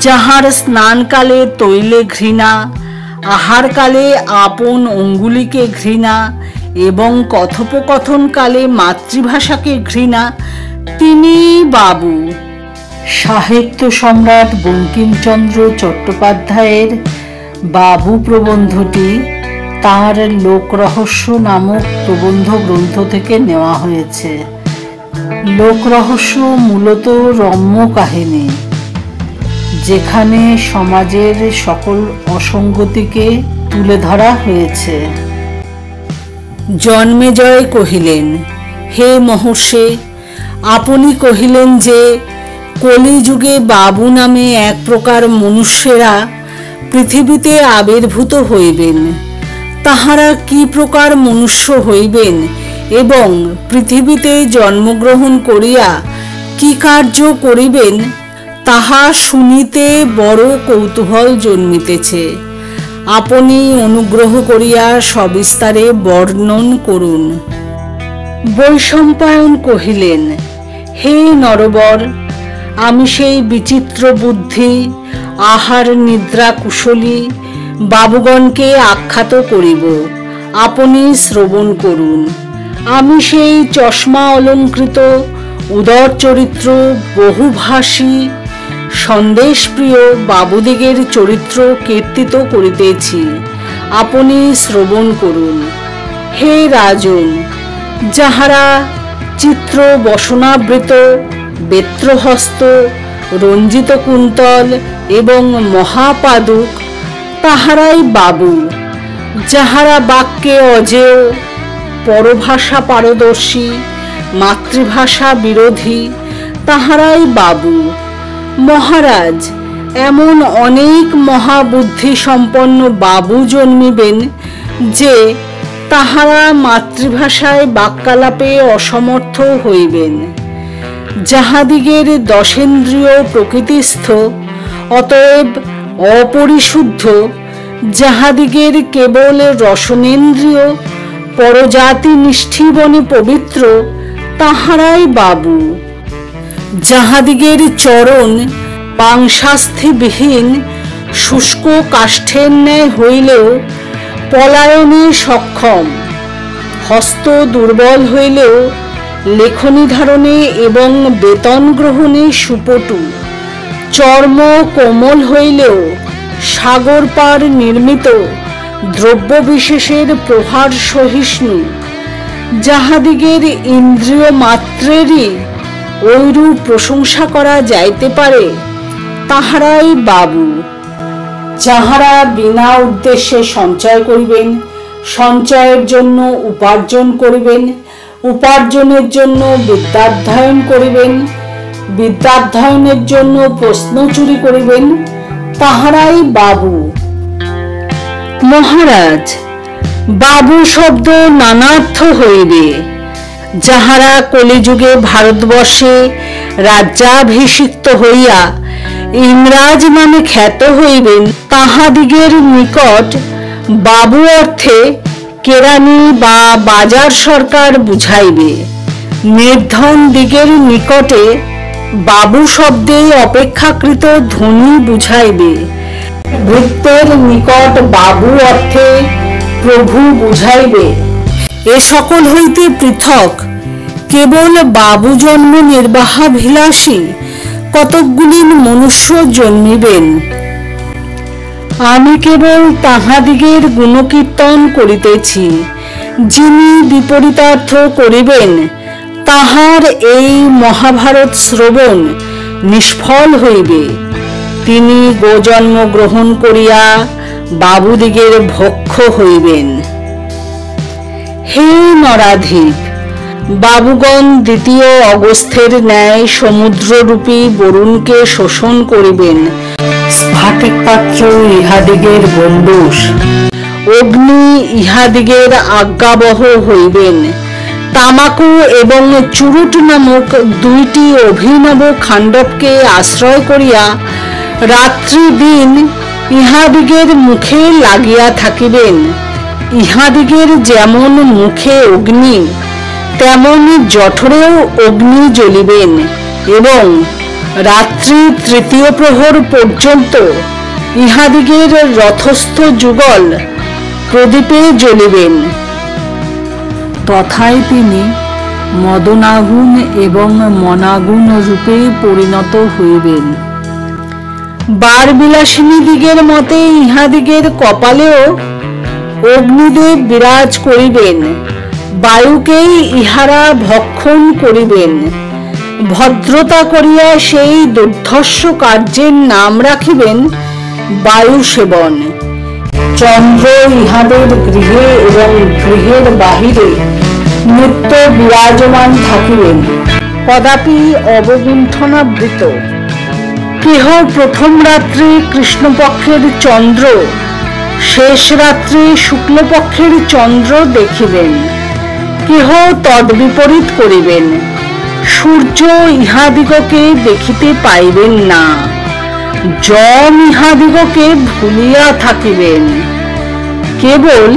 যাহার স্নানকালে তৈলে ঘৃণা, আহারকালে আপন অঙ্গুলিকে ঘৃণা এবং কথোপকথনকালে মাতৃভাষাকে ঘৃণা, তিনি বাবু। সাহিত্য সম্রাট বঙ্কিমচন্দ্র চট্টোপাধ্যায়ের বাবু প্রবন্ধটি তাঁর লোকরহস্য নামক প্রবন্ধ গ্রন্থ থেকে নেওয়া হয়েছে। লোকরহস্য মূলত রম্য কাহিনী, যেখানে সমাজের সকল অসঙ্গতিকে তুলে ধরা হয়েছে। জন্মেজয় কহিলেন, হে মহর্ষে, আপনি কহিলেন যে কলিযুগে বাবু নামে এক প্রকার মনুষ্যেরা পৃথিবীতে আবির্ভূত হইবেন। তাহারা কি প্রকার মনুষ্য হইবেন এবং পৃথিবীতে জন্মগ্রহণ করিয়া কি কার্য করিবেন, তাহা শুনিতে বড় কৌতূহল জন্মিতেছে। আপনি অনুগ্রহ করিয়া সবিস্তারে বর্ণন করুন। বৈশম্পায়ন কহিলেন, হে নরবর, আমি সেই বিচিত্র বুদ্ধি, আহার নিদ্রা কুশলী বাবুগণকে আখ্যাত করিব, আপনি শ্রবণ করুন। আমি সেই চশমা অলঙ্কৃত উদর চরিত্র বহুভাষী সন্দেশপ্রিয় বাবুদিগের চরিত্র কীর্তিত করিতেছি, আপনি শ্রবণ করুন। হে রাজন, যাহারা চিত্র বসনাবৃত, বেত্রহস্ত, রঞ্জিত কুন্তল এবং মহাপাদুক, তাহারাই বাবু। যাহারা বাক্যে অজেয়, পরভাষা পারদর্শী, মাতৃভাষা বিরোধী, তাহারাই বাবু। মহারাজ, এমন অনেক মহাবুদ্ধি সম্পন্ন বাবু জন্মিবেন যে তাহারা মাতৃভাষায় বাক্যালাপে অসমর্থ হইবেন। যাহাদিগের দশেন্দ্রিয় প্রকৃতিস্থ, অতএব অপরিশুদ্ধ, যাহাদিগের কেবল রসনেন্দ্রিয়, পরজাতি নিষ্ঠিবনে পবিত্র, তাহারাই বাবু। যাহাদিগের চরণ মাংসাস্থিবিহীন শুষ্ক কাষ্ঠের ন্যায় হইলেও পলায়নে সক্ষম, হস্ত দুর্বল হইলেও লেখনী ধারণে এবং বেতন গ্রহণে সুপটু, চর্ম কোমল হইলেও সাগর পার নির্মিত দ্রব্য বিশেষের প্রহার সহিষ্ণু, যাহাদিগের ইন্দ্রিয় মাত্রেরই ঐরূপ প্রশংসা করা যাইতে পারে, তাহারাই বাবু। যাহারা বিনা উদ্দেশ্যে সঞ্চয় করিবেন, সঞ্চয়ের জন্য উপার্জন করিবেন, উপার্জনের জন্য বিদ্যাধ্যয়ন করিবেন, বিদ্যাধ্যয়নের জন্য প্রশ্ন চুরি করিবেন, তাহারাই বাবু। মহারাজ, বাবু শব্দ নানার্থ হইবে। যাহারা কলিযুগে ভারতবর্ষে রাজ্যাভিষিক্ত হইয়া ইংরাজ নামে খ্যাত হইবেন, তাহাদিগের নিকট বাবু অর্থে কেরানি বা বাজার সরকার বুঝাইবে। নির্ধন দিগের নিকটে বাবু শব্দে অপেক্ষাকৃত ধনী বুঝাইবে। ভৃত্যের নিকট বাবু অর্থে প্রভু বুঝাইবে। এ সকল হইতে পৃথক কেবল বাবু জন্ম নির্বাহাভিলাষী কতকগুলি মনুষ্য জন্মিবেন। আমি কেবল তাহাদিগের গুণকীর্তন করিতেছি। যিনি বিপরীতার্থ করিবেন, তাহার এই মহাভারত শ্রবণ নিষ্ফল হইবে। তিনি গোজন্ম গ্রহণ করিয়া বাবুদিগের ভক্ষ হইবেন। হে নরাধিপ, বাবুগণ দ্বিতীয় অগস্ত্যের ন্যায় সমুদ্ররূপী বরুণকে শোষণ করিবেন। স্ফাটিক পাত্র ইহাদিগের গণ্ডূষ, অগ্নি ইহাদিগের আজ্ঞাবহ হইবেন। তামাকু এবং চুরুট নামক দুইটি অভিনব খাণ্ডবকে আশ্রয় করিয়া রাত্রি দিন ইহাদিগের মুখে লাগিয়া থাকিবেন। ইহাদিগের যেমন মুখে অগ্নি, তেমন জঠরেও অগ্নি জ্বলিবেন এবং রাত্রি তৃতীয় প্রহর পর্যন্ত ইহাদিগের রথস্থ যুগল প্রদীপে জ্বলিবেন। তথায় তিনি মদনাগুণ এবং মনাগুণ রূপে পরিণত হইবেন। বারবিলাসিনী দিগের মতে ইহাদিগের কপালেও অগ্নিদেব বিরাজ করিবেন। বায়ুকেই ইহারা ভক্ষণ করিবেন। ভদ্রতা করিয়া সেই দুর্ধর্ষ কার্যের নাম রাখিবেন বায়ু সেবন। চন্দ্র ইহাদের গৃহে এবং গৃহের বাহিরে নিত্য বিরাজমান থাকিবেন, কদাপি অবগুণ্ঠনাবৃত। কেহ প্রথম রাত্রি কৃষ্ণপক্ষের চন্দ্র, শেষ রাত্রি শুক্লপক্ষের চন্দ্র দেখিবেন। কেহ তদ্বিপরীত করিবেন। সূর্য ইহাদিগকে দেখিতে পাইবেন না। যম ইহাদিগকে ভুলিয়া থাকিবেন। কেবল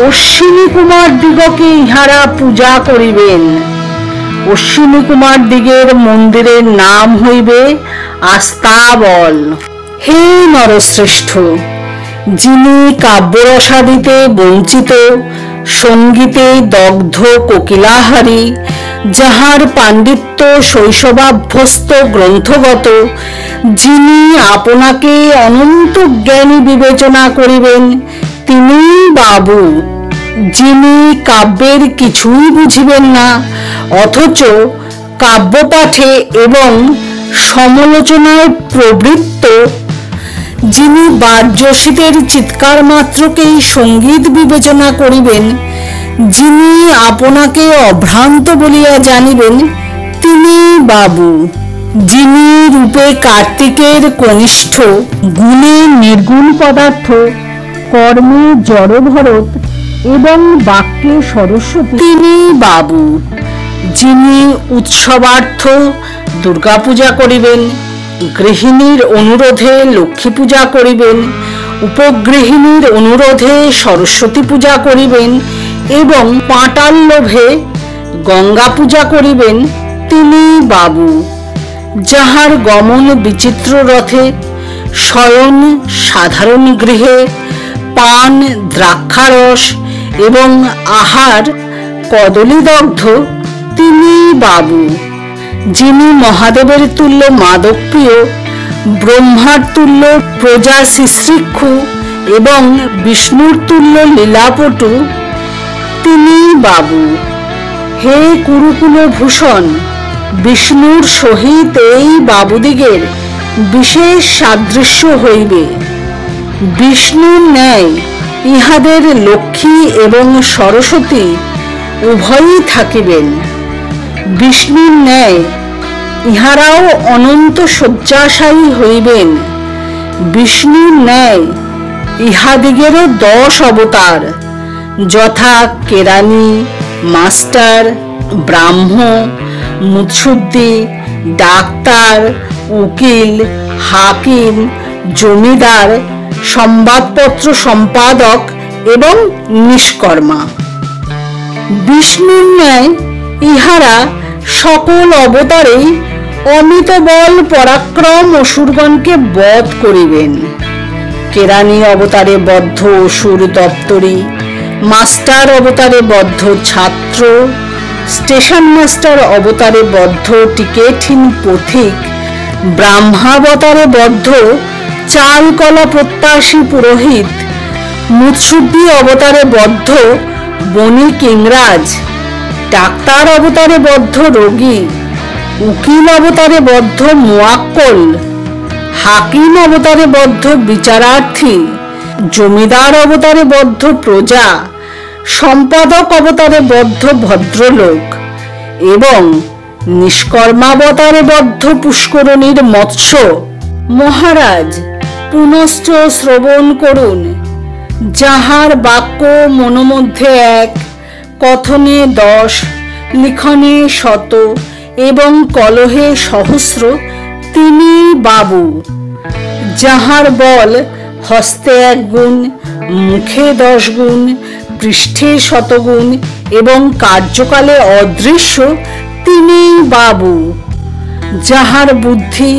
অশ্বিনী কুমার দিগকে ইহারা পূজা করিবেন। অশ্বিনী কুমার দিগের মন্দিরের নাম হইবে আস্তাবল। হে নরশ্রেষ্ঠ, যিনি কাব্যরসাদিতে বঞ্চিত, সঙ্গীতে দগ্ধ কোকিলাহারী, যাহার পাণ্ডিত্য শৈশবাভ্যস্ত গ্রন্থগত, যিনি আপনাকে অনন্ত জ্ঞানী বিবেচনা করিবেন, তিনি বাবু। যিনি কাব্যের কিছুই বুঝিবেন না, অথচ কাব্যপাঠে এবং সমালোচনায় প্রবৃত্ত, যিনি বাদ্যসিতের চিৎকার মাত্রকেই সঙ্গীত বিবেচনা করিবেন, যিনি আপনাকে অভ্রান্ত বলিয়া জানিবেন, তিনি বাবু। যিনি রূপে কার্তিকের কনিষ্ঠ, গুণে নির্গুণ পদার্থ, কর্মে জড়ভরত এবং বাক্যে সরস্বতী, তিনি বাবু। যিনি উৎসবার্থ দুর্গা পূজা করিবেন, গৃহিণীর অনুরোধে লক্ষ্মী পূজা করিবেন, উপগৃহিণীর অনুরোধে সরস্বতী পূজা করিবেন এবং পাঁটাল লোভে গঙ্গা পূজা করিবেন, তিনি বাবু। যাহার গমন বিচিত্র রথে, শয়ন সাধারণ গৃহে, পান দ্রাক্ষারস এবং আহার কদলীদগ্ধ, তিনি বাবু। যিনি মহাদেবের তুল্য মাদকপ্রিয়, ব্রহ্মার তুল্য প্রজা শিশ্রিক্ষু এবং বিষ্ণুর তুল্য লীলাপটু, তিনি বাবু। হে কুরুকুল ভূষণ, বিষ্ণুর সহিত এই বাবুদিগের বিশেষ সাদৃশ্য হইবে। বিষ্ণুর ন্যায় ইহাদের লক্ষ্মী এবং সরস্বতী উভয়ই থাকিবেন। বিষ্ণুর ন্যায় ইহারাও অনন্ত শয্যাশায়ী হইবেন। বিষ্ণুর ন্যায় ইহাদিগেরও 10 অবতার, যথা কেরানি, মাস্টার, ব্রাহ্ম, মুৎসুদ্দি, ডাক্তার, উকিল, হাকিম, জমিদার, সংবাদপত্র সম্পাদক এবং নিষ্কর্মা। বিষ্ণুর ন্যায় ইহারা সকল অবতারেই অমিত বল পরাক্রম অসুরগণকে বধ করিবেন। কেরানি অবতারে বদ্ধ অসুর দপ্তরি, মাস্টার অবতারে বদ্ধ ছাত্র, স্টেশন মাস্টার অবতারে বদ্ধ টিকেটহীন পথিক, ব্রাহ্মাবতারে বদ্ধ চাল কলা প্রত্যাশী পুরোহিত, মুৎসুদ্দি অবতারে বদ্ধ বণিক ইংরাজ, ডাক্তার অবতারে বদ্ধ রোগী, উকিল অবতারে বদ্ধ মুয়াক্কল, হাকিম অবতারে বদ্ধ বিচারার্থী, জমিদার অবতারে বদ্ধ প্রজা, সম্পাদক অবতারে বদ্ধ ভদ্রলোক এবং নিষ্কর্মাবতারে বদ্ধ পুষ্করণীর মৎস্য। মহারাজ, পুনশ্চ শ্রবণ করুন। যাহার বাক্য মনোমধ্যে 1, কথনে 10, লিখনে 100 এবং কলহে সহস্র, তিনি বাবু। যাহার বল হস্তে 1 গুণ, মুখে 10 গুণ, পৃষ্ঠে 100 গুণ এবং কার্যকালে অদৃশ্য, তিনি বাবু। যাহার বুদ্ধি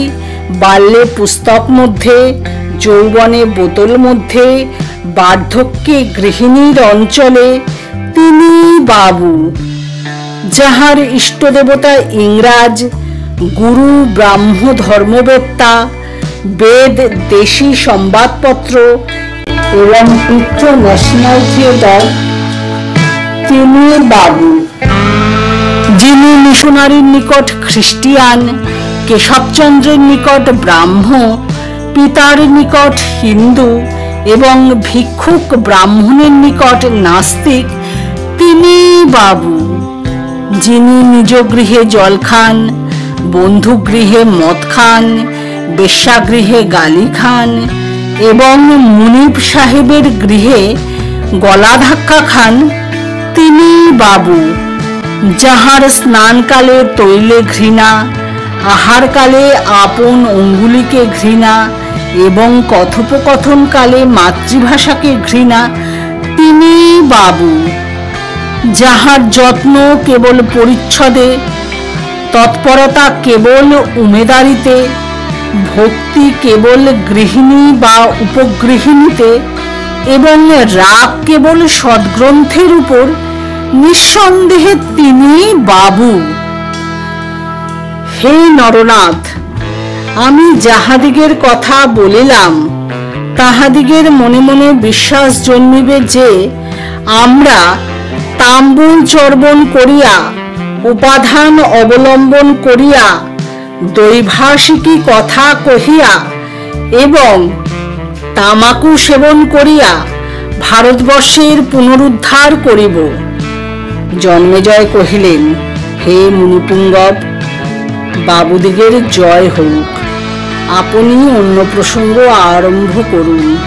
বাল্যে পুস্তক মধ্যে, যৌবনে বোতল মধ্যে, বার্ধক্যে গৃহিণীর অঞ্চলে, তিনি বাবু। যাহার ইষ্ট দেবতা ইংরাজ, গুরু ব্রাহ্ম ধর্মবেত্তা, বেদ দেশি সংবাদপত্র এবং পিত্র ন্যাশনাল থিয়েটার, তিনি বাবু। যিনি মিশনারির নিকট খ্রিস্টিয়ান, কেশবচন্দ্রের নিকট ব্রাহ্ম, পিতার নিকট হিন্দু এবং ভিক্ষুক ব্রাহ্মণের নিকট নাস্তিক, তিনি বাবু। যিনি নিজ গৃহে জল খান, বন্ধু গৃহে মদ খান, বেশ্যাগৃহে গালি খান এবং মুনিব সাহেবের গৃহে গলা ধাক্কা খান, তিনি বাবু। যাহার স্নানকালে তৈলে ঘৃণা, আহারকালে আপন অঙ্গুলিকে ঘৃণা এবং কথোপকথনকালে মাতৃভাষাকে ঘৃণা, তিনি বাবু। যাহার যত্ন কেবল পরিচ্ছদে, তৎপরতা কেবল উমেদারিতে, ভক্তি কেবল গৃহিণী বা উপগৃহিণীতে এবং রাগ কেবল সদ্গ্রন্থের উপর, নিঃসন্দেহে তিনি বাবু। হে নরনাথ, আমি যাহাদিগের কথা বলিলাম তাহাদিগের মনে মনে বিশ্বাস জন্মিবে যে আমরা তাম্বুল চর্বণ করিয়া, উপাধান অবলম্বন করিয়া, দৈভাষিকী কথা কহিয়া এবং তামাকু সেবন করিয়া ভারতবর্ষের পুনরুদ্ধার করিব। জন্মেজয় কহিলেন, হে মুনিপুঙ্গব, বাবুদিগের জয় হোক। আপনি অন্য প্রসঙ্গ আরম্ভ করুন।